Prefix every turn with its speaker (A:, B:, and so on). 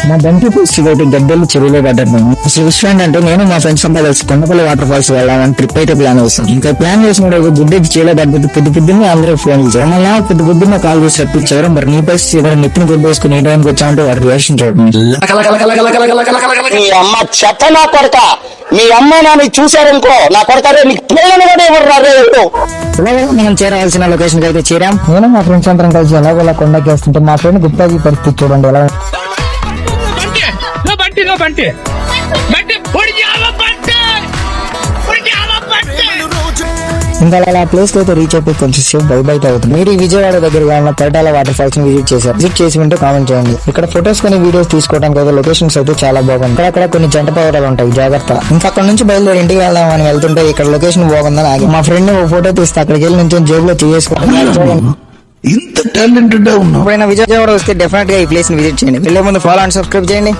A: మా బంతి పూర్తి గడ్డలు చెరువులో పడ్డాను. అసలు విషయం అంటే నేను మా ఫ్రెండ్స్ అంతా కలిసి కొండపల్లి వాటర్ ఫాల్స్ వెళ్ళాలని ట్రిప్ అయితే ప్లాన్ చేస్తాం. ఇంకా ప్లాన్ చేసినప్పుడు గుడ్డ చేయలే పడ్డది. పొద్దున్నే అందరూ ఫోన్ చేశారు. మళ్ళీ పొద్దున్న కాల్ చేసి చెప్పించారు. మరి నీ పరిస్థితి నెత్తిని గుడ్డ వేసుకుని ఏ టైంకి వచ్చామంటే వాటి రియాక్షన్ చూడండి.
B: మీ అమ్మ చెత్త నా కొడక, మీ అమ్మ నాన్న చూసారనుకో నా కొడతారే నీకు పిల్లలు కూడా ఎవరు.
A: మనం చేరవలసిన లొకేషన్ అయితే చేరాం. నేను మా ఫ్రెండ్స్ అందరం కలిసి ఎలాగోలా కొండకి వేస్తుంటే మా ఫ్రెండ్ గుప్తాజీ పరిస్థితి చూడండి ఎలా. ఇంకా అలా ప్లేస్ అయితే రీచ్ అయిపోయి కొంచెం సేపు బయట అవుతుంది. మీరు ఈ విజయవాడ దగ్గర ఉన్న పరిటాల వాటర్ ఫాల్స్ ని విజిట్ చేసి ఉంటే కామెంట్ చేయండి. ఇక్కడ ఫొటోస్ కొన్ని వీడియోస్ తీసుకోవడానికి అయితే లొకేషన్స్ అయితే చాలా బాగుంది. అక్కడ కొన్ని జంట పవరాలు ఉంటాయి, జాగ్రత్త. ఇంకా అక్కడ నుంచి బయలుదేరి ఇంటికి వెళ్దాం అని వెళ్తుంటే ఇక్కడ లొకేషన్ బాగుందని ఆగి మా ఫ్రెండ్ ఫోటో తీస్తే అక్కడికి వెళ్ళి నుంచి జేబులో చేసుకుంటాం.
C: ఇంత టాలెంటెడ్ గా ఉన్నావు.
A: ఎప్పుడైనా విజయవాడ వస్తే డెఫినెట్ గా ఈ ప్లేస్ ని విజిట్ చేయండి. వెళ్ళే ముందు ఫాలో అండ్ సబ్స్క్రైబ్ చేయండి.